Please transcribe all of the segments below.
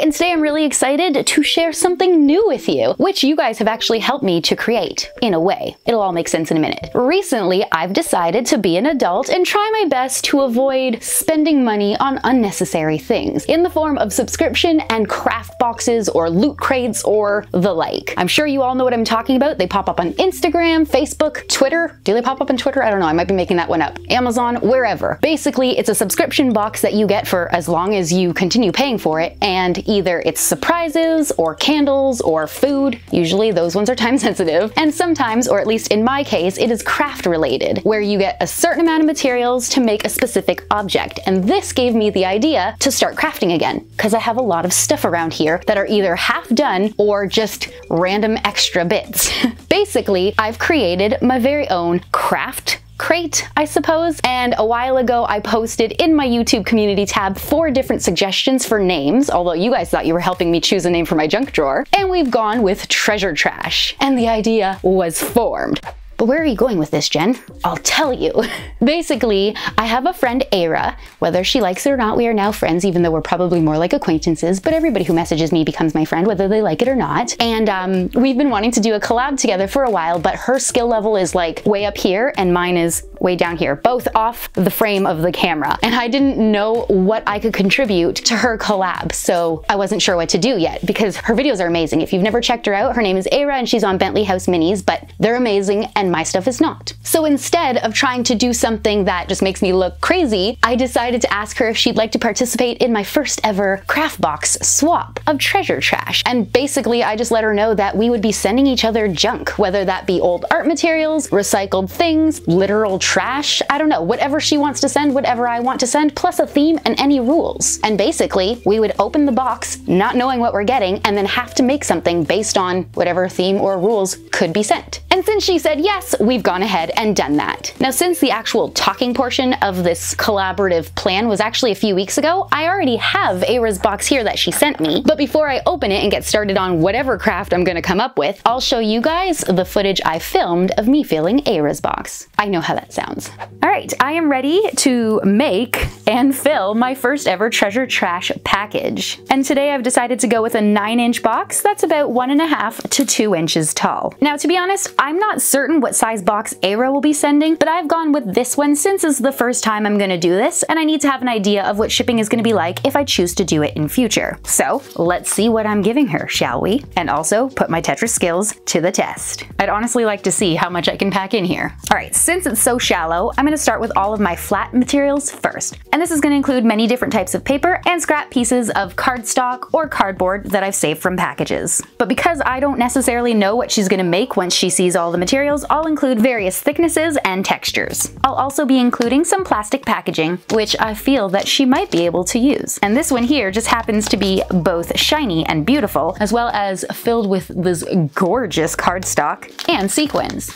and today I'm really excited to share something new with you, which you guys have actually helped me to create, in a way. It'll all make sense in a minute. Recently, I've decided to be an adult and try my best to avoid spending money on unnecessary things, in the form of subscription and craft boxes or loot crates or the like. I'm sure you all know what I'm talking about. They pop up on Instagram, Facebook, Twitter. Do they pop up on Twitter? I don't know, I might be making that one up. Amazon, wherever. Basically, it's a subscription box that you get for as long as you continue paying for it, and either it's surprises or candles or food. Usually those ones are time sensitive, and sometimes, or at least in my case, it is craft related, where you get a certain amount of materials to make a specific object. And this gave me the idea to start crafting again, because I have a lot of stuff around here that are either half done or just random extra bits. Basically, I've created my very own craft crate, I suppose, and a while ago I posted in my YouTube community tab 4 different suggestions for names, although you guys thought you were helping me choose a name for my junk drawer, and we've gone with Treasure Trash, and the idea was formed. But where are you going with this, Jen? I'll tell you. Basically, I have a friend, Aira. Whether she likes it or not, we are now friends, even though we're probably more like acquaintances, but everybody who messages me becomes my friend, whether they like it or not. And we've been wanting to do a collab together for a while, but her skill level is like way up here and mine is way down here, both off the frame of the camera. And I didn't know what I could contribute to her collab, so I wasn't sure what to do yet, because her videos are amazing. If you've never checked her out, her name is Aira and she's on Bentley House Minis, but they're amazing and my stuff is not. So instead of trying to do something that just makes me look crazy, I decided to ask her if she'd like to participate in my first ever craft box swap of Treasure Trash. And basically I just let her know that we would be sending each other junk, whether that be old art materials, recycled things, literal trash, I don't know, whatever she wants to send, whatever I want to send, plus a theme and any rules. And basically we would open the box not knowing what we're getting and then have to make something based on whatever theme or rules could be sent. And since she said yes, we've gone ahead and done that. Now, since the actual talking portion of this collaborative plan was actually a few weeks ago, I already have Aira's box here that she sent me. But before I open it and get started on whatever craft I'm gonna come up with, I'll show you guys the footage I filmed of me filling Aira's box. I know how that sounds. All right, I am ready to make and fill my first ever Treasure Trash package. And today I've decided to go with a 9-inch box that's about 1.5 to 2 inches tall. Now, to be honest, I'm not certain what size box Aira will be sending, but I've gone with this one since it's the first time I'm gonna do this, and I need to have an idea of what shipping is gonna be like if I choose to do it in future. So let's see what I'm giving her, shall we? And also put my Tetris skills to the test. I'd honestly like to see how much I can pack in here. All right, since it's so shallow, I'm gonna start with all of my flat materials first. And this is gonna include many different types of paper and scrap pieces of cardstock or cardboard that I've saved from packages. But because I don't necessarily know what she's gonna make once she sees all the materials, I'll include various thicknesses and textures. I'll also be including some plastic packaging, which I feel that she might be able to use. And this one here just happens to be both shiny and beautiful, as well as filled with this gorgeous cardstock and sequins.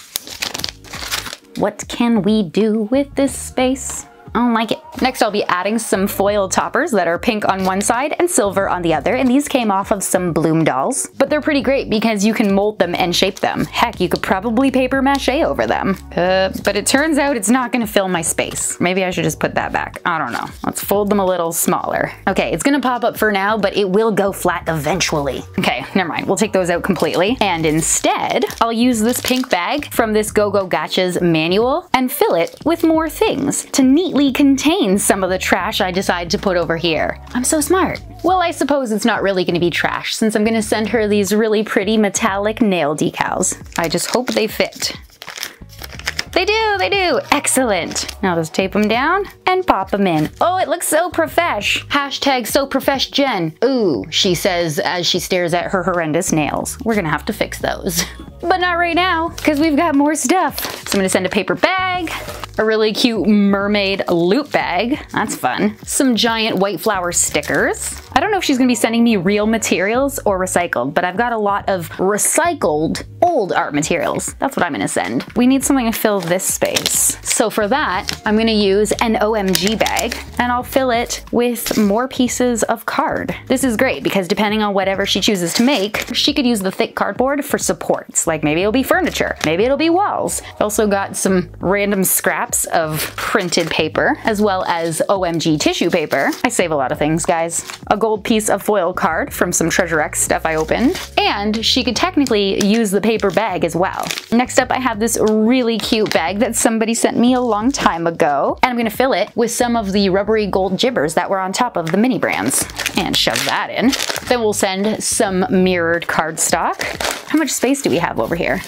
What can we do with this space? I don't like it. Next, I'll be adding some foil toppers that are pink on one side and silver on the other, and these came off of some Bloom dolls. But they're pretty great because you can mold them and shape them. Heck, you could probably paper mache over them. But it turns out it's not gonna fill my space. Maybe I should just put that back. I don't know. Let's fold them a little smaller. Okay, it's gonna pop up for now, but it will go flat eventually. Okay, never mind. We'll take those out completely. And instead, I'll use this pink bag from this Go-Go Gotcha's manual and fill it with more things to neatly contain some of the trash I decide to put over here. I'm so smart. Well, I suppose it's not really gonna be trash since I'm gonna send her these really pretty metallic nail decals. I just hope they fit. They do! Excellent! Now just tape them down and pop them in. Oh, it looks so profesh! Hashtag so profesh Jen. Ooh, she says as she stares at her horrendous nails. We're gonna have to fix those. But not right now, because we've got more stuff. So I'm gonna send a paper bag, a really cute mermaid loot bag. That's fun. Some giant white flower stickers. I don't know if she's gonna be sending me real materials or recycled, but I've got a lot of recycled old art materials. That's what I'm gonna send. We need something to fill this space. So for that, I'm gonna use an OMG bag and I'll fill it with more pieces of card. This is great because depending on whatever she chooses to make, she could use the thick cardboard for supports. Like maybe it'll be furniture, maybe it'll be walls. Also got some random scraps of printed paper as well as OMG tissue paper. I save a lot of things, guys. A gold piece of foil card from some Treasure X stuff I opened. And she could technically use the paper bag as well. Next up, I have this really cute bag that somebody sent me a long time ago. And I'm gonna fill it with some of the rubbery gold gibbers that were on top of the mini brands. And shove that in. Then we'll send some mirrored cardstock. How much space do we have over here?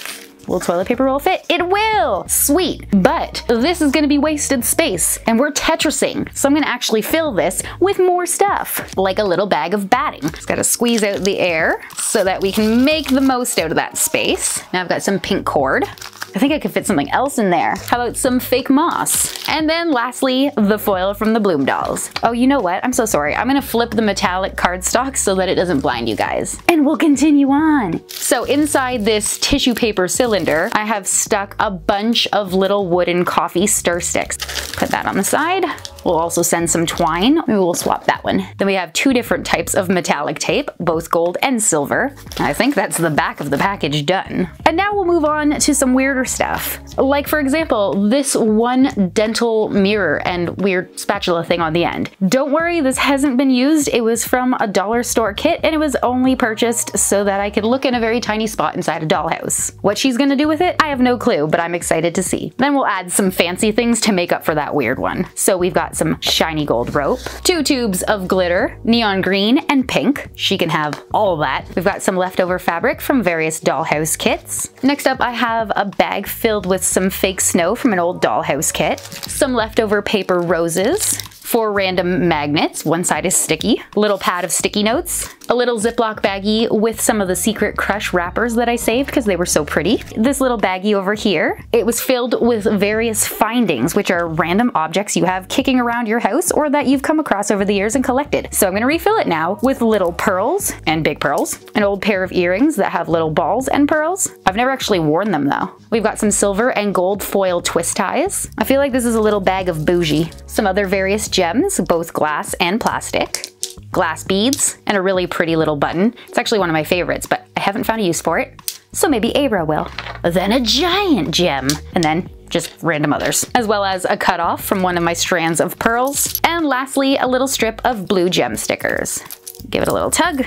Will toilet paper roll fit? It will! Sweet. But this is gonna be wasted space and we're Tetrising. So I'm gonna actually fill this with more stuff, like a little bag of batting. Just gotta squeeze out the air so that we can make the most out of that space. Now I've got some pink cord. I think I could fit something else in there. How about some fake moss? And then lastly, the foil from the Bloom dolls. Oh, you know what? I'm so sorry. I'm gonna flip the metallic cardstock so that it doesn't blind you guys. And we'll continue on. So inside this tissue paper cylinder, I have stuck a bunch of little wooden coffee stir sticks. Put that on the side. We'll also send some twine. Maybe we'll swap that one. Then we have two different types of metallic tape, both gold and silver. I think that's the back of the package done. And now we'll move on to some weirder stuff. Like for example, this one dental mirror and weird spatula thing on the end. Don't worry, this hasn't been used. It was from a dollar store kit and it was only purchased so that I could look in a very tiny spot inside a dollhouse. What she's gonna do with it, I have no clue, but I'm excited to see. Then we'll add some fancy things to make up for that weird one. So we've got some shiny gold rope, 2 tubes of glitter, neon green and pink. She can have all of that. We've got some leftover fabric from various dollhouse kits. Next up, I have a bag filled with some fake snow from an old dollhouse kit, some leftover paper roses, 4 random magnets, one side is sticky, a little pad of sticky notes, a little Ziploc baggie with some of the Secret Crush wrappers that I saved because they were so pretty. This little baggie over here, it was filled with various findings, which are random objects you have kicking around your house or that you've come across over the years and collected. So I'm gonna refill it now with little pearls and big pearls, an old pair of earrings that have little balls and pearls. I've never actually worn them though. We've got some silver and gold foil twist ties. I feel like this is a little bag of bougie. Some other various gems, both glass and plastic. Glass beads, and a really pretty little button. It's actually one of my favorites, but I haven't found a use for it. So maybe Abra will. Then a giant gem, and then just random others, as well as a cutoff from one of my strands of pearls. And lastly, a little strip of blue gem stickers. Give it a little tug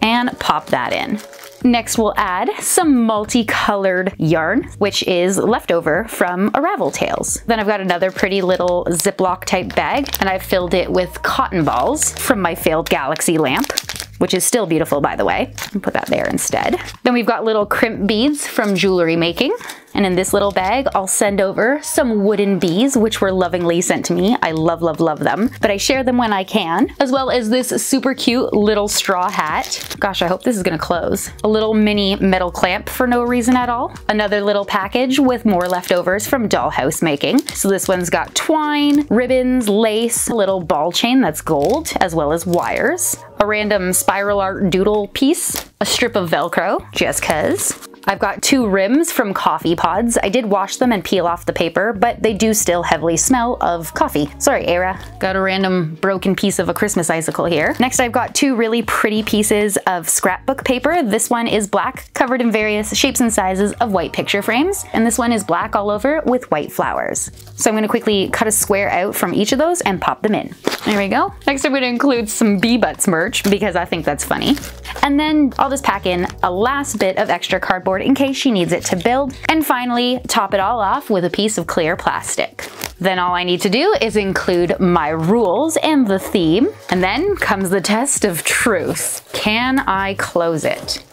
and pop that in. Next, we'll add some multicolored yarn, which is leftover from Ravel Tales. Then I've got another pretty little Ziploc type bag, and I've filled it with cotton balls from my failed Galaxy lamp, which is still beautiful, by the way. I'll put that there instead. Then we've got little crimp beads from jewelry making. And in this little bag, I'll send over some wooden bees, which were lovingly sent to me. I love, love, love them, but I share them when I can, as well as this super cute little straw hat. Gosh, I hope this is gonna close. A little mini metal clamp for no reason at all. Another little package with more leftovers from dollhouse making. So this one's got twine, ribbons, lace, a little ball chain that's gold, as well as wires, a random spiral art doodle piece, a strip of Velcro, just 'cause. I've got 2 rims from coffee pods. I did wash them and peel off the paper, but they do still heavily smell of coffee. Sorry, Era. Got a random broken piece of a Christmas icicle here. Next, I've got 2 really pretty pieces of scrapbook paper. This one is black, covered in various shapes and sizes of white picture frames, and this one is black all over with white flowers. So I'm gonna quickly cut a square out from each of those and pop them in. There we go. Next, I'm gonna include some Bee Butts merch because I think that's funny. And then I'll just pack in a last bit of extra cardboard in case she needs it to build. And finally, top it all off with a piece of clear plastic. Then all I need to do is include my rules and the theme. And then comes the test of truth. Can I close it?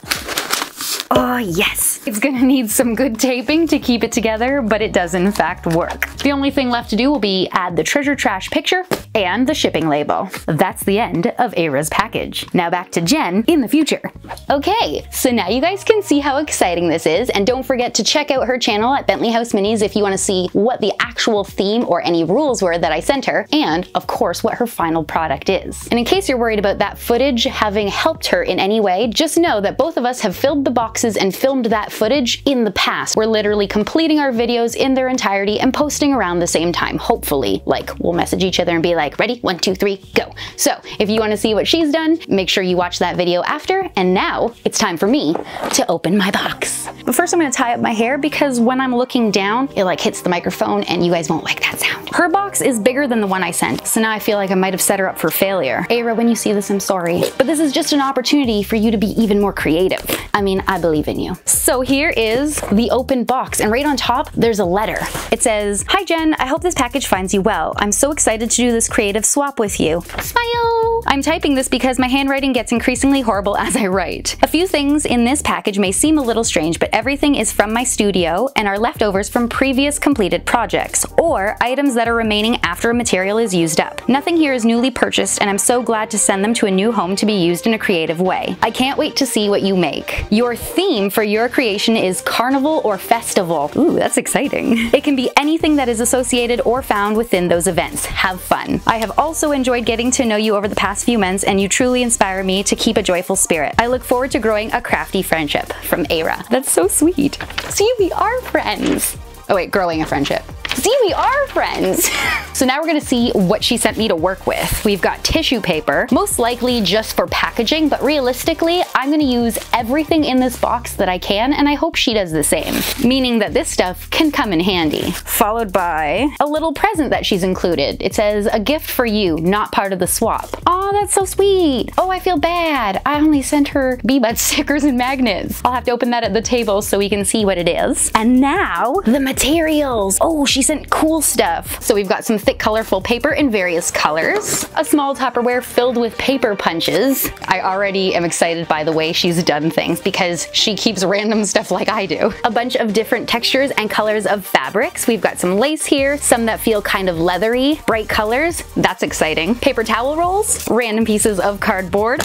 Oh yes! It's gonna need some good taping to keep it together, but it does in fact work. The only thing left to do will be add the treasure trash picture and the shipping label. That's the end of Era's package. Now back to Jen in the future. Okay, so now you guys can see how exciting this is, and don't forget to check out her channel at Bentley House Minis if you want to see what the actual theme or any rules were that I sent her, and of course what her final product is. And in case you're worried about that footage having helped her in any way, just know that both of us have filled the box boxes and filmed that footage in the past. We're literally completing our videos in their entirety and posting around the same time, hopefully. Like, we'll message each other and be like, ready? 1, 2, 3, go. So if you want to see what she's done, make sure you watch that video after. And now it's time for me to open my box. But first I'm going to tie up my hair because when I'm looking down, it like hits the microphone and you guys won't like that sound. Her box is bigger than the one I sent, so now I feel like I might have set her up for failure. Aira, when you see this, I'm sorry. But this is just an opportunity for you to be even more creative. I mean, I believe in you. So here is the open box, and right on top, there's a letter. It says, "Hi Jen, I hope this package finds you well. I'm so excited to do this creative swap with you. Smile!" I'm typing this because my handwriting gets increasingly horrible as I write. A few things in this package may seem a little strange, but everything is from my studio and are leftovers from previous completed projects, or items that are remaining after a material is used up. Nothing here is newly purchased, and I'm so glad to send them to a new home to be used in a creative way. I can't wait to see what you make. Your theme for your creation is carnival or festival. Ooh, that's exciting. It can be anything that is associated or found within those events. Have fun. I have also enjoyed getting to know you over the past few months, and you truly inspire me to keep a joyful spirit. I look forward to growing a crafty friendship." From Aira. That's so sweet. See, we are friends. Oh wait, growing a friendship. See, we are friends. So now we're gonna see what she sent me to work with. We've got tissue paper, most likely just for packaging, but realistically, I'm gonna use everything in this box that I can, and I hope she does the same. Meaning that this stuff can come in handy. Followed by a little present that she's included. It says, "A gift for you, not part of the swap." Aw, that's so sweet. Oh, I feel bad. I only sent her Bee-Bud stickers and magnets. I'll have to open that at the table so we can see what it is. And now, the materials. Oh, she sent cool stuff. So we've got some thick, colorful paper in various colors, a small Tupperware filled with paper punches. I already am excited by the way she's done things because she keeps random stuff like I do. A bunch of different textures and colors of fabrics. We've got some lace here, some that feel kind of leathery, bright colors. That's exciting. Paper towel rolls, random pieces of cardboard,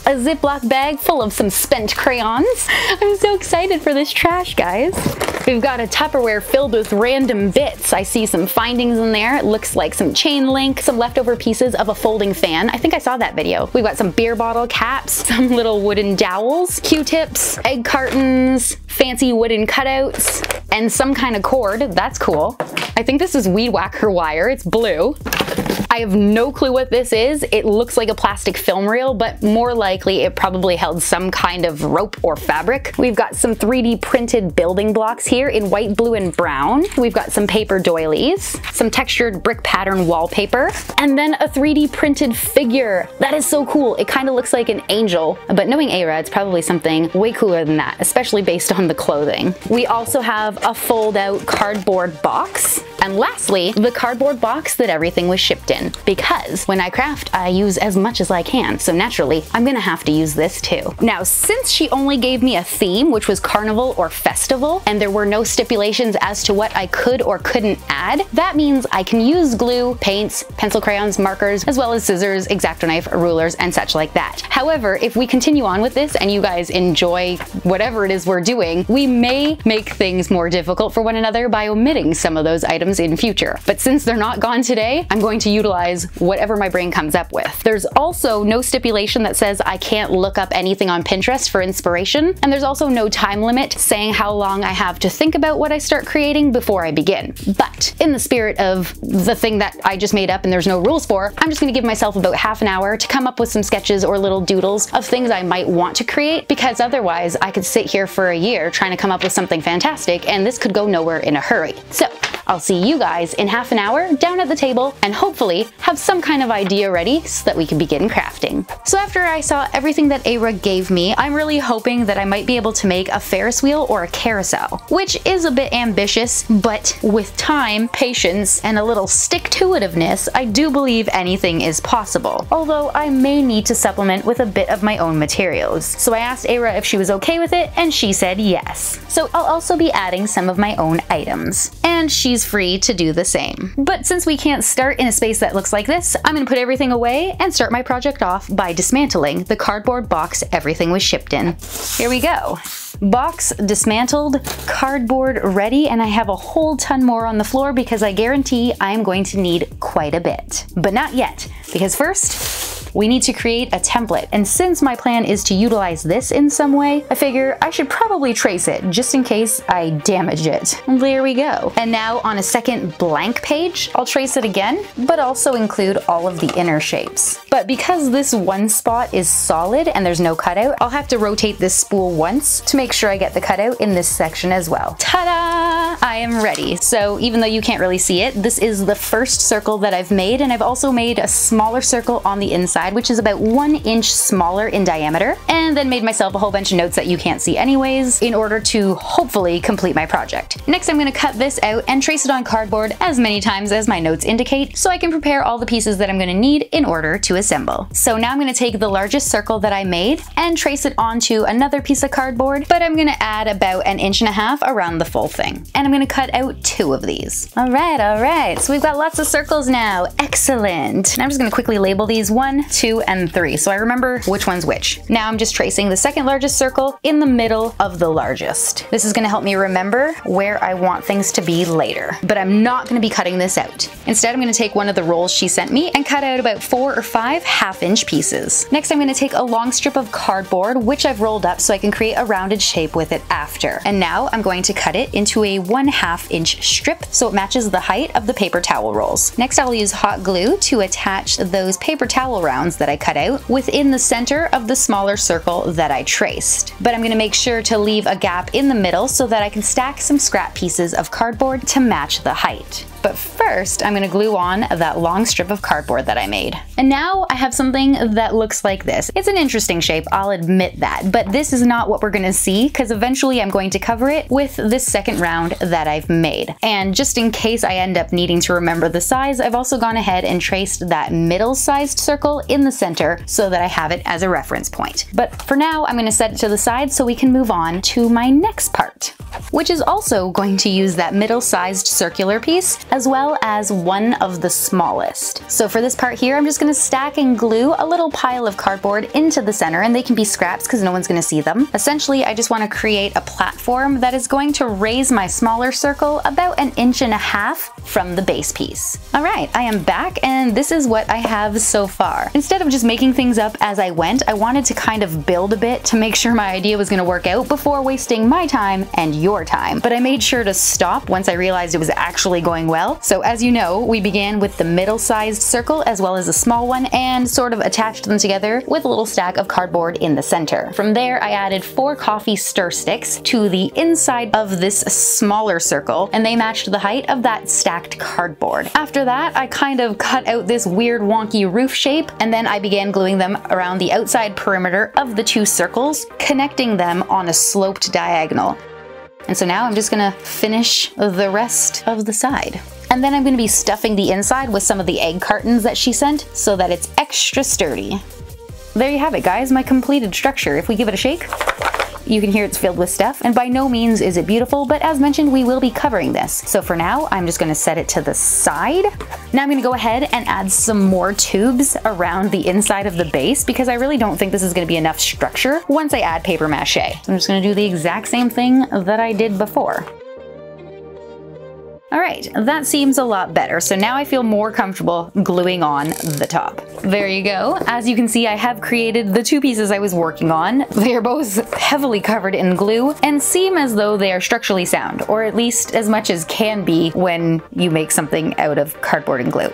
a Ziploc bag full of some spent crayons. I'm so excited for this trash, guys. We've got a Tupperware filled with random bits. I see some findings in there. It looks like some chain link, some leftover pieces of a folding fan. I think I saw that video. We've got some beer bottle caps, some little wooden dowels, Q-tips, egg cartons, fancy wooden cutouts, and some kind of cord. That's cool. I think this is weed whacker wire. It's blue. I have no clue what this is. It looks like a plastic film reel, but more likely it probably held some kind of rope or fabric. We've got some 3D printed building blocks here in white, blue, and brown. We've got some paper doilies, some textured brick pattern wallpaper, and then a 3D printed figure. That is so cool. It kind of looks like an angel, but knowing Aira, it's probably something way cooler than that, especially based on the clothing. We also have a fold-out cardboard box. And lastly, the cardboard box that everything was shipped in. Because when I craft, I use as much as I can, so naturally, I'm gonna have to use this too. Now, since she only gave me a theme, which was carnival or festival, and there were no stipulations as to what I could or couldn't add, that means I can use glue, paints, pencil crayons, markers, as well as scissors, X-Acto knife, rulers, and such like that. However, if we continue on with this and you guys enjoy whatever it is we're doing, we may make things more difficult for one another by omitting some of those items in future. But since they're not gone today, I'm going to utilize whatever my brain comes up with. There's also no stipulation that says I can't look up anything on Pinterest for inspiration, and there's also no time limit saying how long I have to think about what I start creating before I begin. But in the spirit of the thing that I just made up and there's no rules for, I'm just gonna give myself about half an hour to come up with some sketches or little doodles of things I might want to create, because otherwise I could sit here for a year trying to come up with something fantastic and this could go nowhere in a hurry. So I'll see you guys in half an hour down at the table and hopefully have some kind of idea ready so that we can begin crafting. So after I saw everything that Aira gave me, I'm really hoping that I might be able to make a Ferris wheel or a carousel, which is a bit ambitious, but with time, patience, and a little stick-to-itiveness, I do believe anything is possible, although I may need to supplement with a bit of my own materials. So I asked Aira if she was okay with it, and she said yes. So I'll also be adding some of my own items, and she's free to do the same. But since we can't start in a space that looks like this, I'm gonna put everything away and start my project off by dismantling the cardboard box everything was shipped in. Here we go. Box dismantled, cardboard ready, and I have a whole ton more on the floor because I guarantee I am going to need quite a bit. But not yet, because first, we need to create a template. And since my plan is to utilize this in some way, I figure I should probably trace it just in case I damage it. There we go. And now on a second blank page, I'll trace it again, but also include all of the inner shapes. But because this one spot is solid and there's no cutout, I'll have to rotate this spool once to make sure I get the cutout in this section as well. Ta-da! I am ready. So even though you can't really see it, this is the first circle that I've made, and I've also made a smaller circle on the inside, which is about 1 inch smaller in diameter, and then made myself a whole bunch of notes that you can't see anyways in order to hopefully complete my project. Next, I'm going to cut this out and trace it on cardboard as many times as my notes indicate so I can prepare all the pieces that I'm going to need in order to assemble. So now I'm going to take the largest circle that I made and trace it onto another piece of cardboard, but I'm going to add about 1.5 inches around the full thing. And I'm going to cut out 2 of these. All right. So we've got lots of circles now. Excellent. And I'm just going to quickly label these 1, 2, and 3 so I remember which one's which. Now I'm just tracing the second largest circle in the middle of the largest. This is going to help me remember where I want things to be later. But I'm not going to be cutting this out. Instead, I'm going to take one of the rolls she sent me and cut out about 4 or 5 half-inch pieces. Next, I'm going to take a long strip of cardboard, which I've rolled up so I can create a rounded shape with it after. And now I'm going to cut it into a 1/2 inch strip so it matches the height of the paper towel rolls. Next, I'll use hot glue to attach those paper towel rounds that I cut out within the center of the smaller circle that I traced. But I'm going to make sure to leave a gap in the middle so that I can stack some scrap pieces of cardboard to match the height. But first, I'm going to glue on that long strip of cardboard that I made. And now I have something that looks like this. It's an interesting shape, I'll admit that, but this is not what we're going to see because eventually I'm going to cover it with this second round that I've made. And just in case I end up needing to remember the size, I've also gone ahead and traced that middle-sized circle in the center so that I have it as a reference point. But for now, I'm going to set it to the side so we can move on to my next part, which is also going to use that middle-sized circular piece as well as one of the smallest. So for this part here, I'm just going to stack and glue a little pile of cardboard into the center, and they can be scraps because no one's going to see them. Essentially, I just want to create a platform that is going to raise my smaller circle about 1.5 inches from the base piece. All right, I am back, and this is what I have so far. Instead of just making things up as I went, I wanted to kind of build a bit to make sure my idea was going to work out before wasting my time and your time. But I made sure to stop once I realized it was actually going well. So as you know, we began with the middle-sized circle as well as a small one and sort of attached them together with a little stack of cardboard in the center. From there, I added 4 coffee stir sticks to the inside of this smaller circle, and they matched the height of that stacked cardboard. After that, I kind of cut out this weird wonky roof shape, and then I began gluing them around the outside perimeter of the 2 circles, connecting them on a sloped diagonal. And so now I'm just gonna finish the rest of the side. And then I'm going to be stuffing the inside with some of the egg cartons that she sent so that it's extra sturdy. There you have it, guys, my completed structure. If we give it a shake, you can hear it's filled with stuff, and by no means is it beautiful, but as mentioned, we will be covering this. So for now, I'm just going to set it to the side. Now I'm going to go ahead and add some more tubes around the inside of the base because I really don't think this is going to be enough structure once I add paper mache. So I'm just going to do the exact same thing that I did before. All right, that seems a lot better. So now I feel more comfortable gluing on the top. There you go. As you can see, I have created the 2 pieces I was working on. They are both heavily covered in glue and seem as though they are structurally sound, or at least as much as can be when you make something out of cardboard and glue.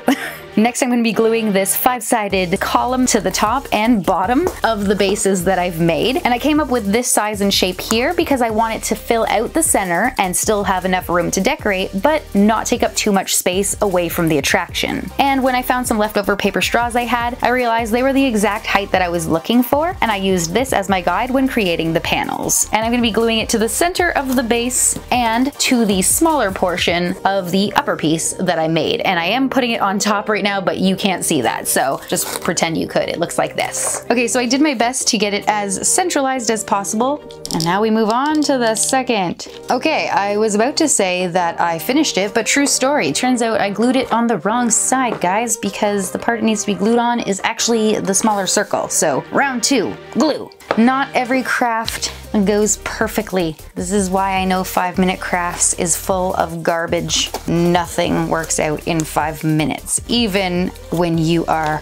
Next, I'm going to be gluing this 5-sided column to the top and bottom of the bases that I've made. And I came up with this size and shape here because I want it to fill out the center and still have enough room to decorate, but not take up too much space away from the attraction. And when I found some leftover paper straws I had, I realized they were the exact height that I was looking for, and I used this as my guide when creating the panels. And I'm going to be gluing it to the center of the base and to the smaller portion of the upper piece that I made. And I am putting it on top right now, but you can't see that, so just pretend you could. It looks like this. Okay, so I did my best to get it as centralized as possible, and now we move on to the second. Okay, I was about to say that I finished it, but true story. Turns out I glued it on the wrong side, guys, because the part it needs to be glued on is actually the smaller circle. So round 2, glue. Not every craft goes perfectly. This is why I know 5-minute crafts is full of garbage. Nothing works out in 5 minutes, even when you are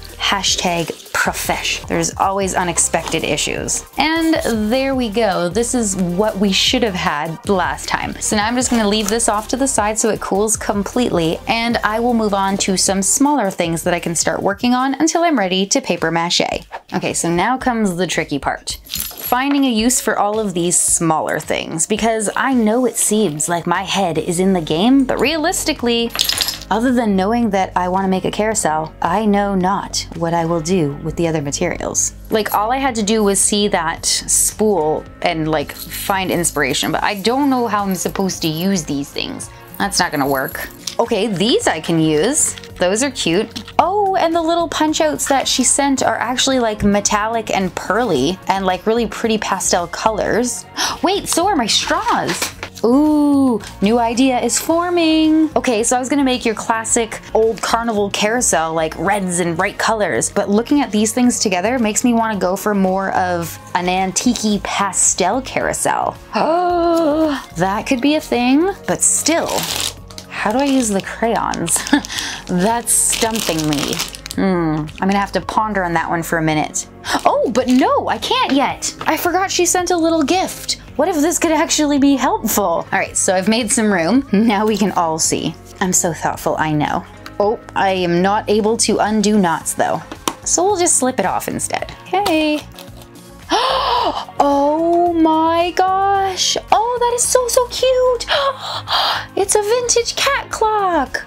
profesh. There's always unexpected issues. And there we go. This is what we should have had last time. So now I'm just gonna leave this off to the side so it cools completely, and I will move on to some smaller things that I can start working on until I'm ready to paper mache. Okay, so now comes the tricky part. Finding a use for all of these smaller things, because I know it seems like my head is in the game, but realistically, other than knowing that I want to make a carousel, I know not what I will do with the other materials. Like, all I had to do was see that spool and like find inspiration, but I don't know how I'm supposed to use these things. That's not gonna work. Okay, these I can use. Those are cute. Oh, and the little punch outs that she sent are actually like metallic and pearly and like really pretty pastel colors. Wait, so are my straws. Ooh, new idea is forming. Okay, so I was gonna make your classic old carnival carousel, like reds and bright colors, but looking at these things together makes me wanna go for more of an antique-y pastel carousel. Oh, that could be a thing, but still, how do I use the crayons? That's stumping me. I'm gonna have to ponder on that one for a minute. Oh, but no, I can't yet. I forgot she sent a little gift. What if this could actually be helpful? All right, so I've made some room. Now we can all see. I'm so thoughtful, I know. Oh, I am not able to undo knots though. So we'll just slip it off instead. Hey. Oh my gosh. Oh, that is so, so cute. It's a vintage cat clock.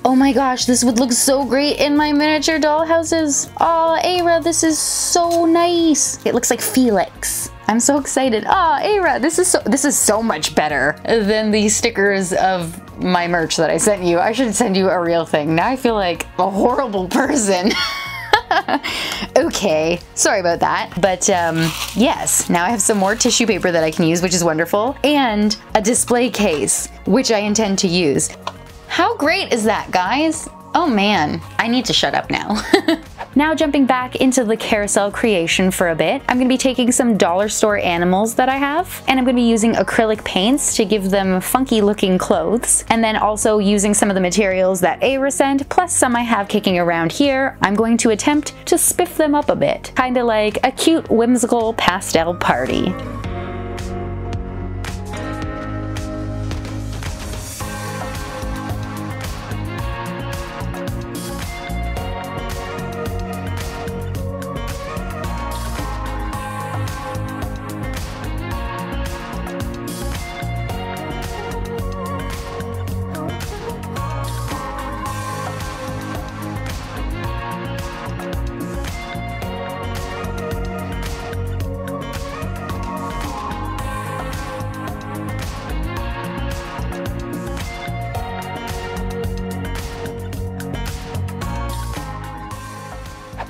Oh my gosh, this would look so great in my miniature doll houses. Oh, Aira, this is so nice. It looks like Felix. I'm so excited. Ah, Aira, this is so much better than the stickers of my merch that I sent you. I should send you a real thing. Now I feel like a horrible person. Okay, sorry about that. But yes, now I have some more tissue paper that I can use, which is wonderful, and a display case, which I intend to use. How great is that, guys? Oh man, I need to shut up now. Now jumping back into the carousel creation for a bit, I'm gonna be taking some dollar store animals that I have, and I'm gonna be using acrylic paints to give them funky looking clothes, and then also using some of the materials that Aira sent, plus some I have kicking around here. I'm going to attempt to spiff them up a bit, kinda like a cute whimsical pastel party.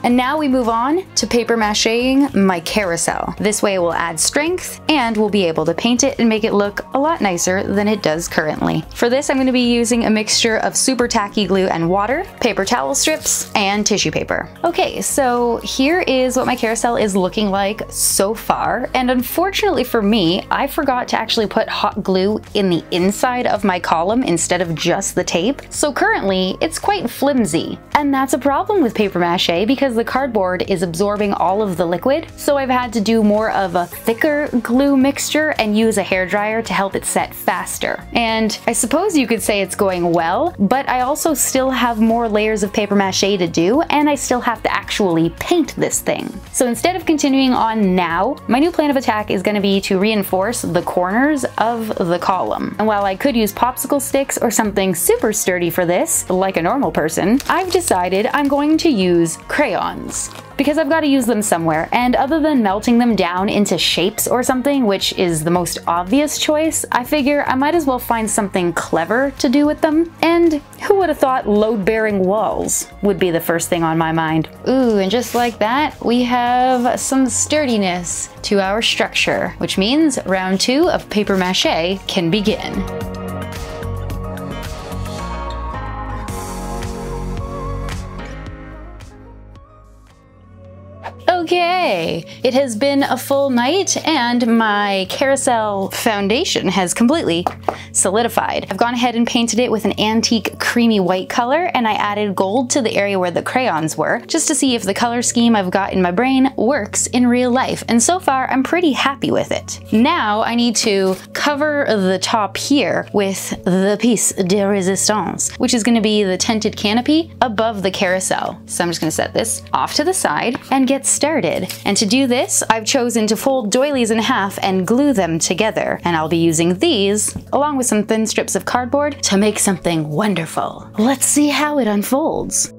And now we move on to paper macheing my carousel. This way it will add strength and we'll be able to paint it and make it look a lot nicer than it does currently. For this, I'm going to be using a mixture of super tacky glue and water, paper towel strips, and tissue paper. Okay, so here is what my carousel is looking like so far. And unfortunately for me, I forgot to actually put hot glue in the inside of my column instead of just the tape. So currently it's quite flimsy. And that's a problem with paper mache because the cardboard is absorbing all of the liquid, so I've had to do more of a thicker glue mixture and use a hairdryer to help it set faster. And I suppose you could say it's going well, but I also still have more layers of paper mache to do, and I still have to actually paint this thing. So instead of continuing on now, my new plan of attack is going to be to reinforce the corners of the column. And while I could use popsicle sticks or something super sturdy for this, like a normal person, I've decided I'm going to use crayons. Because I've got to use them somewhere, and other than melting them down into shapes or something, which is the most obvious choice, I figure I might as well find something clever to do with them. And who would have thought load-bearing walls would be the first thing on my mind? Ooh, and just like that, we have some sturdiness to our structure, which means round 2 of paper mache can begin. Okay, it has been a full night and my carousel foundation has completely solidified. I've gone ahead and painted it with an antique creamy white color, and I added gold to the area where the crayons were, just to see if the color scheme I've got in my brain works in real life, and so far I'm pretty happy with it. Now I need to cover the top here with the piece de resistance, which is going to be the tinted canopy above the carousel. So I'm just going to set this off to the side and get started. And to do this, I've chosen to fold doilies in half and glue them together. And I'll be using these, along with some thin strips of cardboard, to make something wonderful. Let's see how it unfolds.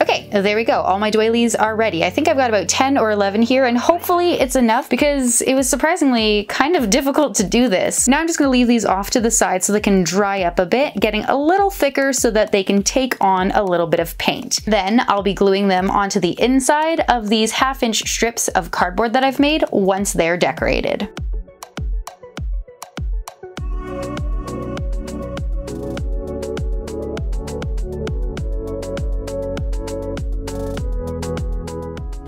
Okay, there we go. All my doilies are ready. I think I've got about 10 or 11 here, and hopefully it's enough because it was surprisingly kind of difficult to do this. Now I'm just going to leave these off to the side so they can dry up a bit, getting a little thicker so that they can take on a little bit of paint. Then I'll be gluing them onto the inside of these 1/2-inch strips of cardboard that I've made once they're decorated.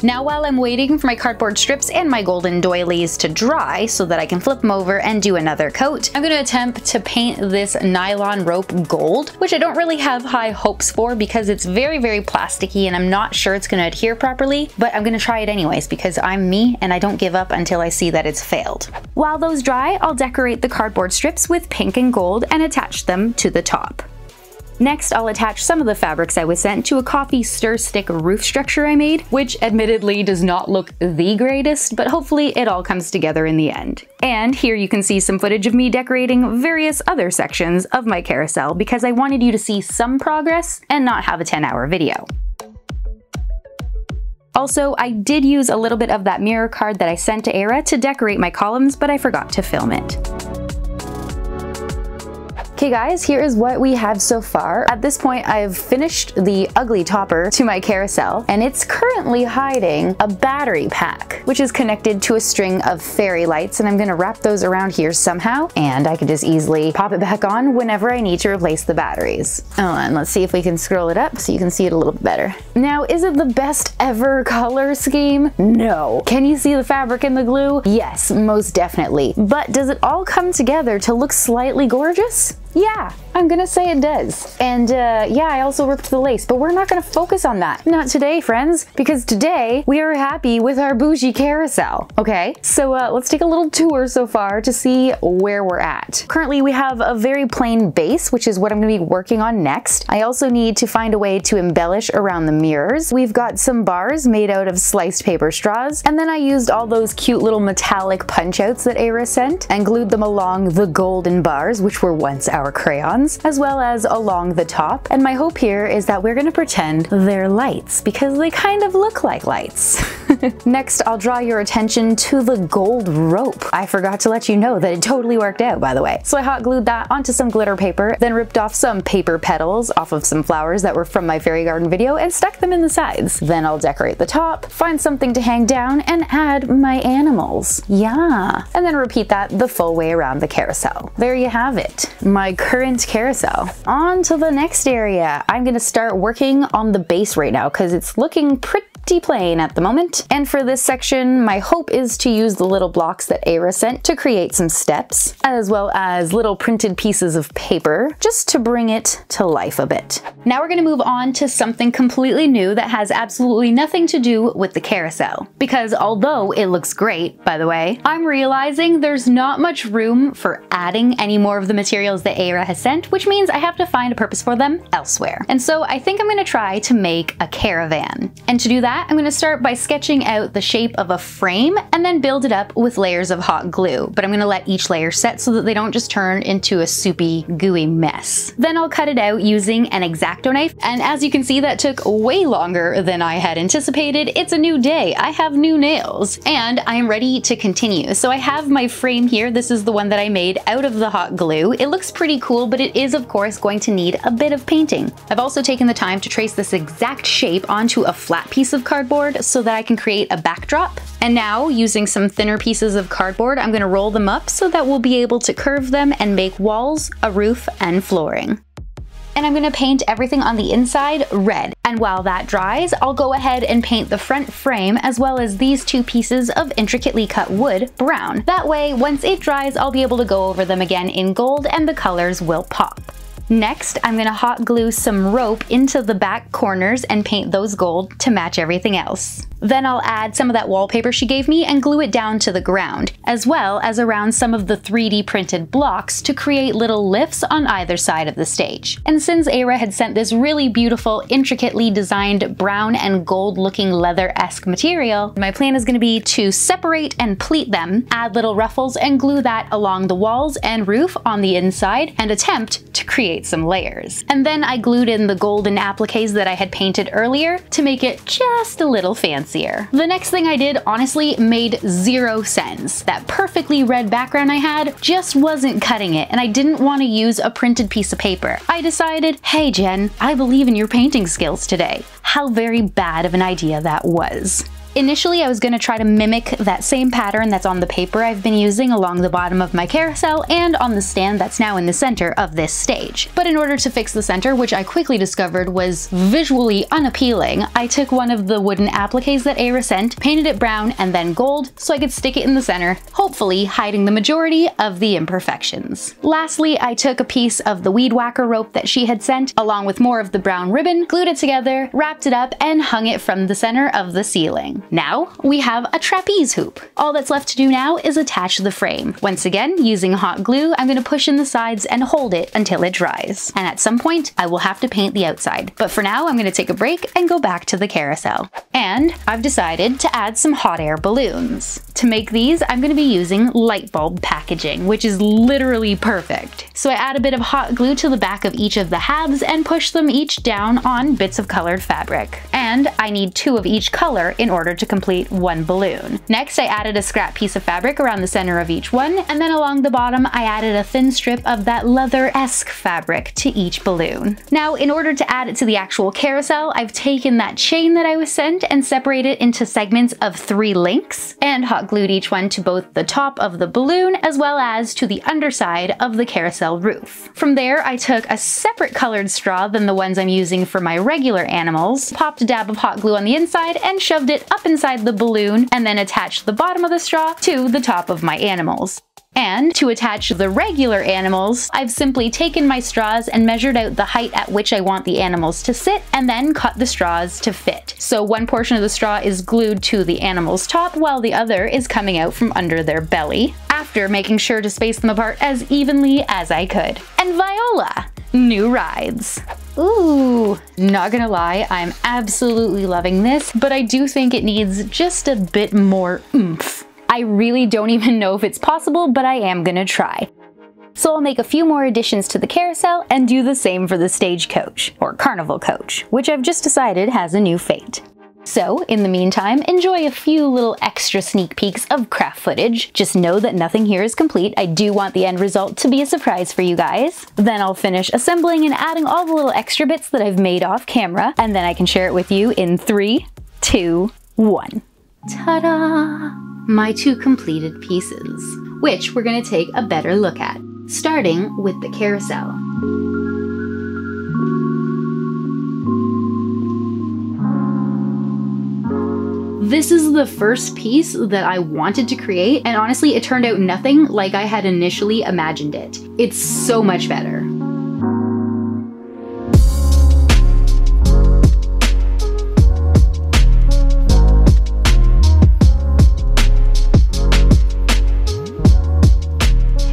Now while I'm waiting for my cardboard strips and my golden doilies to dry so that I can flip them over and do another coat, I'm going to attempt to paint this nylon rope gold, which I don't really have high hopes for because it's very, very plasticky and I'm not sure it's going to adhere properly, but I'm going to try it anyways because I'm me and I don't give up until I see that it's failed. While those dry, I'll decorate the cardboard strips with pink and gold and attach them to the top. Next, I'll attach some of the fabrics I was sent to a coffee stir stick roof structure I made, which admittedly does not look the greatest, but hopefully it all comes together in the end. And here you can see some footage of me decorating various other sections of my carousel because I wanted you to see some progress and not have a 10-hour video. Also, I did use a little bit of that mirror card that I sent to Era to decorate my columns, but I forgot to film it. Okay guys, here is what we have so far. At this point, I've finished the ugly topper to my carousel, and it's currently hiding a battery pack, which is connected to a string of fairy lights, and I'm gonna wrap those around here somehow, and I can just easily pop it back on whenever I need to replace the batteries. Hold on, let's see if we can scroll it up so you can see it a little bit better. Now, is it the best ever color scheme? No. Can you see the fabric and the glue? Yes, most definitely. But does it all come together to look slightly gorgeous? Yeah, I'm gonna say it does. And yeah, I also ripped the lace, but we're not gonna focus on that. Not today, friends, because today we are happy with our bougie carousel, okay? So let's take a little tour so far to see where we're at. Currently, we have a very plain base, which is what I'm gonna be working on next. I also need to find a way to embellish around the mirrors. We've got some bars made out of sliced paper straws, and then I used all those cute little metallic punch outs that Era sent and glued them along the golden bars, which were once our crayons, as well as along the top. And my hope here is that we're gonna pretend they're lights because they kind of look like lights. Next, I'll draw your attention to the gold rope. I forgot to let you know that it totally worked out, by the way. So I hot glued that onto some glitter paper, then ripped off some paper petals off of some flowers that were from my fairy garden video and stuck them in the sides. Then I'll decorate the top, find something to hang down, and add my animals. Yeah. And then repeat that the full way around the carousel. There you have it. My current carousel. On to the next area. I'm gonna start working on the base right now because it's looking pretty plain at the moment. And for this section, my hope is to use the little blocks that Era sent to create some steps, as well as little printed pieces of paper, just to bring it to life a bit. Now we're gonna move on to something completely new that has absolutely nothing to do with the carousel. Because although it looks great, by the way, I'm realizing there's not much room for adding any more of the materials that Era has sent, which means I have to find a purpose for them elsewhere. And so I think I'm gonna try to make a caravan. And to do that, I'm gonna start by sketching out the shape of a frame and then build it up with layers of hot glue. But I'm gonna let each layer set so that they don't just turn into a soupy, gooey mess. Then I'll cut it out using an X-Acto knife. And as you can see, that took way longer than I had anticipated. It's a new day. I have new nails and I am ready to continue. So I have my frame here. This is the one that I made out of the hot glue. It looks pretty cool, but it is of course going to need a bit of painting. I've also taken the time to trace this exact shape onto a flat piece of cardboard so that I can create a backdrop. And now, using some thinner pieces of cardboard, I'm gonna roll them up so that we'll be able to curve them and make walls, a roof, and flooring. and I'm gonna paint everything on the inside red. And while that dries, I'll go ahead and paint the front frame as well as these two pieces of intricately cut wood brown. That way, once it dries, I'll be able to go over them again in gold and the colors will pop. Next, I'm gonna hot glue some rope into the back corners and paint those gold to match everything else. Then I'll add some of that wallpaper she gave me and glue it down to the ground, as well as around some of the 3D printed blocks to create little lifts on either side of the stage. And since Aira had sent this really beautiful, intricately designed brown and gold looking leather-esque material, my plan is gonna be to separate and pleat them, add little ruffles and glue that along the walls and roof on the inside, and attempt to create some layers. And then I glued in the golden appliques that I had painted earlier to make it just a little fancier. The next thing I did honestly made zero sense. That perfectly red background I had just wasn't cutting it, and I didn't want to use a printed piece of paper. I decided, hey Jen, I believe in your painting skills today. How very bad of an idea that was. Initially, I was going to try to mimic that same pattern that's on the paper I've been using along the bottom of my carousel and on the stand that's now in the center of this stage. But in order to fix the center, which I quickly discovered was visually unappealing, I took one of the wooden appliques that Aira sent, painted it brown and then gold so I could stick it in the center, hopefully hiding the majority of the imperfections. Lastly, I took a piece of the weed whacker rope that she had sent, along with more of the brown ribbon, glued it together, wrapped it up, and hung it from the center of the ceiling. Now we have a trapeze hoop. All that's left to do now is attach the frame. Once again, using hot glue, I'm going to push in the sides and hold it until it dries. And at some point, I will have to paint the outside. But for now, I'm going to take a break and go back to the carousel. And I've decided to add some hot air balloons. To make these, I'm going to be using light bulb packaging, which is literally perfect. So I add a bit of hot glue to the back of each of the halves and push them each down on bits of colored fabric. And I need 2 of each color in order to complete one balloon. Next, I added a scrap piece of fabric around the center of each one, and then along the bottom, I added a thin strip of that leather-esque fabric to each balloon. Now, in order to add it to the actual carousel, I've taken that chain that I was sent and separated it into segments of 3 links, and hot glued each one to both the top of the balloon as well as to the underside of the carousel roof. From there, I took a separate colored straw than the ones I'm using for my regular animals, popped a dab of hot glue on the inside, and shoved it up inside the balloon, and then attached the bottom of the straw to the top of my animals. And to attach the regular animals, I've simply taken my straws and measured out the height at which I want the animals to sit, and then cut the straws to fit. So one portion of the straw is glued to the animal's top while the other is coming out from under their belly, after making sure to space them apart as evenly as I could. And Viola! New rides. Ooh, not gonna lie, I'm absolutely loving this, but I do think it needs just a bit more oomph. I really don't even know if it's possible, but I am gonna try. So I'll make a few more additions to the carousel and do the same for the stagecoach, or carnival coach, which I've just decided has a new fate. So, in the meantime, enjoy a few little extra sneak peeks of craft footage. Just know that nothing here is complete. I do want the end result to be a surprise for you guys. Then I'll finish assembling and adding all the little extra bits that I've made off camera, and then I can share it with you in 3, 2, 1. Ta-da! My 2 completed pieces, which we're going to take a better look at, starting with the carousel. This is the first piece that I wanted to create, and honestly, it turned out nothing like I had initially imagined it. It's so much better.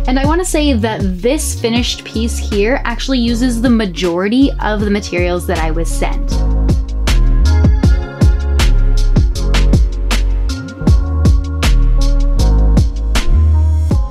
And I want to say that this finished piece here actually uses the majority of the materials that I was sent.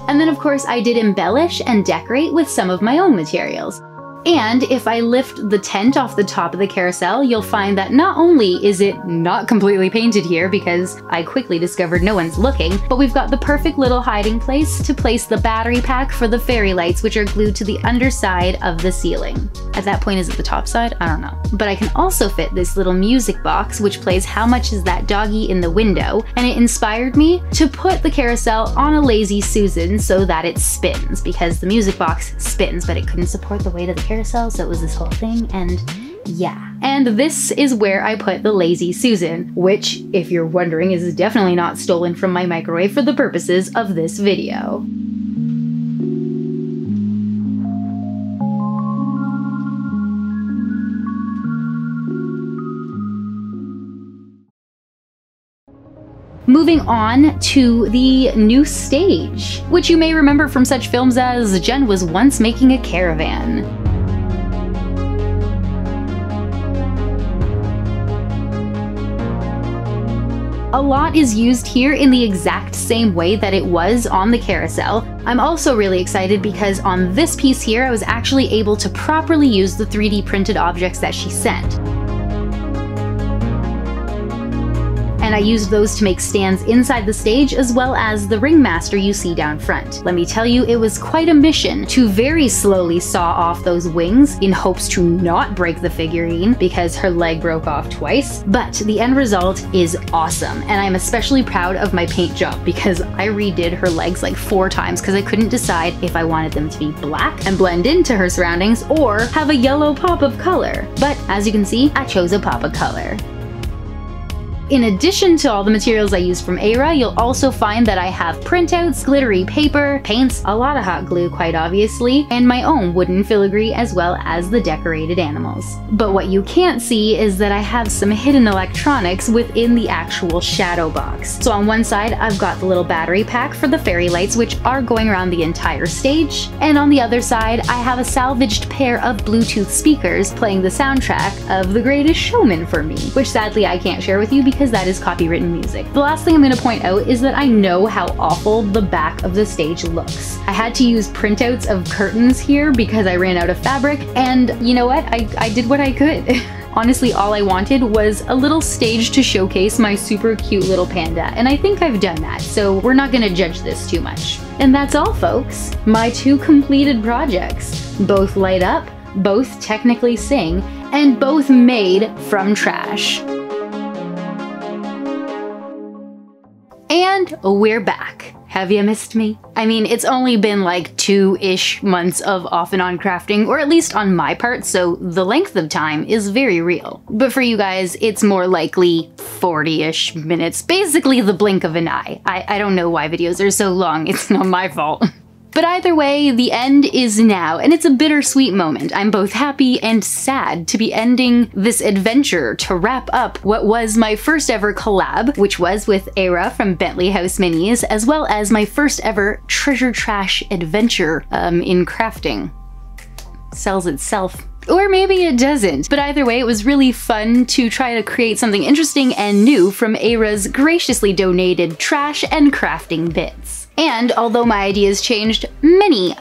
And then of course I did embellish and decorate with some of my own materials. And if I lift the tent off the top of the carousel, you'll find that not only is it not completely painted here because I quickly discovered no one's looking, but we've got the perfect little hiding place to place the battery pack for the fairy lights, which are glued to the underside of the ceiling. At that point, is it the top side? I don't know. But I can also fit this little music box, which plays How Much Is That Doggy in the Window, and it inspired me to put the carousel on a Lazy Susan so that it spins, because the music box spins, but it couldn't support the weight of the carousel. carousel, so it was this whole thing, and yeah. And this is where I put the Lazy Susan, which, if you're wondering, is definitely not stolen from my microwave for the purposes of this video. Moving on to the new stage, which you may remember from such films as Jen Was Once Making a Caravan. A lot is used here in the exact same way that it was on the carousel. I'm also really excited because on this piece here, I was actually able to properly use the 3D printed objects that she sent. And I used those to make stands inside the stage as well as the ringmaster you see down front. Let me tell you, it was quite a mission to very slowly saw off those wings in hopes to not break the figurine because her leg broke off twice, but the end result is awesome. And I'm especially proud of my paint job because I redid her legs like 4 times because I couldn't decide if I wanted them to be black and blend into her surroundings or have a yellow pop of color. But as you can see, I chose a pop of color. In addition to all the materials I used from Aira, you'll also find that I have printouts, glittery paper, paints, a lot of hot glue quite obviously, and my own wooden filigree as well as the decorated animals. But what you can't see is that I have some hidden electronics within the actual shadow box. So on one side, I've got the little battery pack for the fairy lights, which are going around the entire stage, and on the other side, I have a salvaged pair of Bluetooth speakers playing the soundtrack of The Greatest Showman for me, which sadly I can't share with you because that is copywritten music. The last thing I'm going to point out is that I know how awful the back of the stage looks. I had to use printouts of curtains here because I ran out of fabric, and you know what? I did what I could. Honestly, all I wanted was a little stage to showcase my super cute little panda, and I think I've done that, so we're not gonna judge this too much. And that's all, folks. My 2 completed projects. Both light up, both technically sing, and both made from trash. And we're back. Have you missed me? I mean, it's only been like 2-ish months of off and on crafting, or at least on my part, so the length of time is very real. But for you guys, it's more likely 40-ish minutes, basically the blink of an eye. I don't know why videos are so long, it's not my fault. But either way, the end is now, and it's a bittersweet moment. I'm both happy and sad to be ending this adventure to wrap up what was my first ever collab, which was with Aira from Bentley House Minis, as well as my first ever treasure trash adventure in crafting. Sells itself. Or maybe it doesn't, but either way, it was really fun to try to create something interesting and new from Aira's graciously donated trash and crafting bits. And although my ideas changed many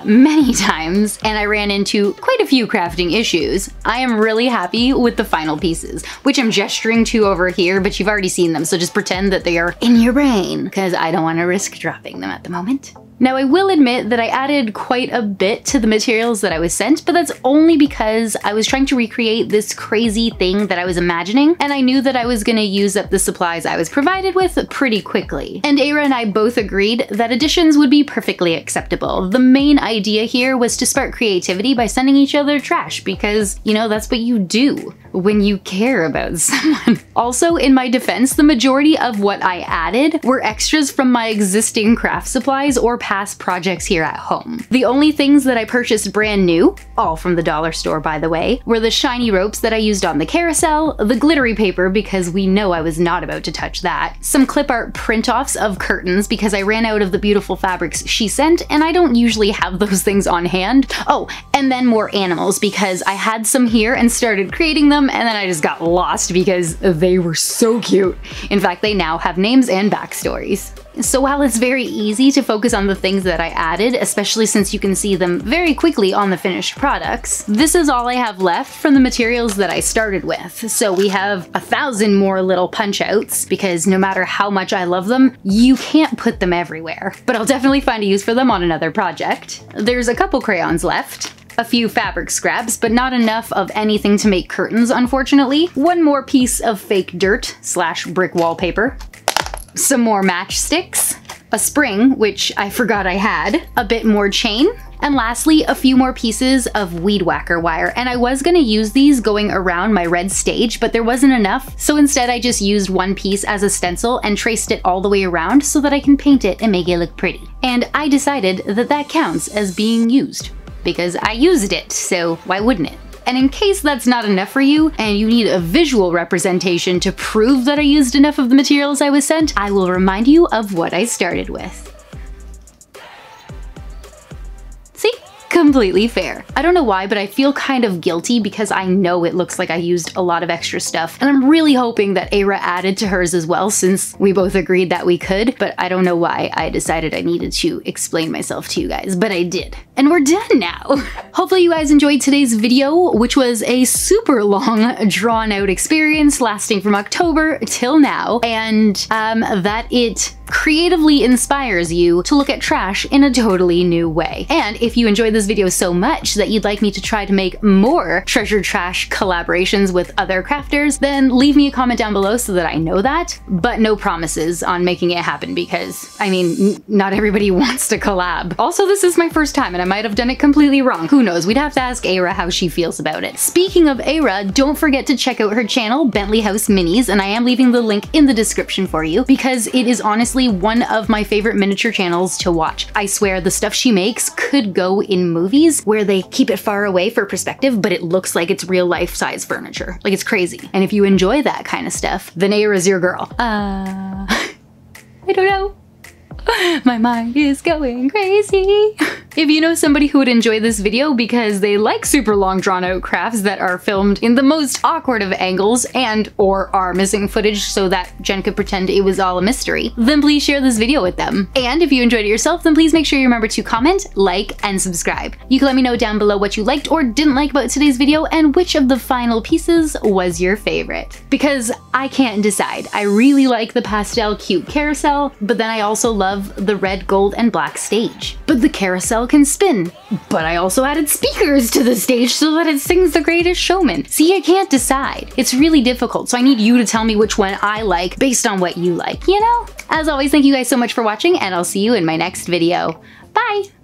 times, and I ran into quite a few crafting issues, I am really happy with the final pieces, which I'm gesturing to over here, but you've already seen them, so just pretend that they are in your brain, because I don't want to risk dropping them at the moment. Now, I will admit that I added quite a bit to the materials that I was sent, but that's only because I was trying to recreate this crazy thing that I was imagining, and I knew that I was gonna use up the supplies I was provided with pretty quickly. And Aira and I both agreed that additions would be perfectly acceptable. The main idea here was to spark creativity by sending each other trash, because, you know, that's what you do when you care about someone. Also, in my defense, the majority of what I added were extras from my existing craft supplies or past projects here at home. The only things that I purchased brand new, all from the dollar store by the way, were the shiny ropes that I used on the carousel, the glittery paper because we know I was not about to touch that, some clip art print-offs of curtains because I ran out of the beautiful fabrics she sent and I don't usually have those things on hand. Oh, and then more animals because I had some here and started creating them and then I just got lost because they were so cute. In fact, they now have names and backstories. So while it's very easy to focus on the things that I added, especially since you can see them very quickly on the finished products, this is all I have left from the materials that I started with. So we have 1,000 more little punch outs because no matter how much I love them, you can't put them everywhere. But I'll definitely find a use for them on another project. There's a couple crayons left. A few fabric scraps, but not enough of anything to make curtains, unfortunately. One more piece of fake dirt / brick wallpaper. Some more matchsticks, a spring, which I forgot I had, a bit more chain, and lastly, a few more pieces of weed whacker wire. And I was gonna use these going around my red stage, but there wasn't enough. So instead I just used one piece as a stencil and traced it all the way around so that I can paint it and make it look pretty. And I decided that that counts as being used because I used it, so why wouldn't it? And in case that's not enough for you, and you need a visual representation to prove that I used enough of the materials I was sent, I will remind you of what I started with. See? Completely fair. I don't know why, but I feel kind of guilty because I know it looks like I used a lot of extra stuff, and I'm really hoping that Aira added to hers as well since we both agreed that we could, but I don't know why I decided I needed to explain myself to you guys, but I did. And we're done now. Hopefully you guys enjoyed today's video, which was a super long, drawn-out experience lasting from October till now, and that it creatively inspires you to look at trash in a totally new way. And if you enjoyed this video so much that you'd like me to try to make more treasure trash collaborations with other crafters, then leave me a comment down below so that I know that, but no promises on making it happen because, I mean, not everybody wants to collab. Also, this is my first time and I might have done it completely wrong. Who knows? We'd have to ask Aira how she feels about it. Speaking of Aira, don't forget to check out her channel, Bentley House Minis, and I am leaving the link in the description for you because it is honestly one of my favorite miniature channels to watch. I swear the stuff she makes could go in movies where they keep it far away for perspective, but it looks like it's real life size furniture. Like, it's crazy. And if you enjoy that kind of stuff, then Aira's your girl. I don't know. My mind is going crazy. If you know somebody who would enjoy this video because they like super long drawn out crafts that are filmed in the most awkward of angles and or are missing footage so that Jen could pretend it was all a mystery, then please share this video with them. And if you enjoyed it yourself, then please make sure you remember to comment, like, and subscribe. You can let me know down below what you liked or didn't like about today's video and which of the final pieces was your favorite. Because I can't decide. I really like the pastel cute carousel, but then I also love the red, gold, and black stage. But the carousel can spin. But I also added speakers to the stage so that it sings The Greatest Showman. See, I can't decide. It's really difficult, so I need you to tell me which one I like based on what you like, you know? As always, thank you guys so much for watching, and I'll see you in my next video. Bye!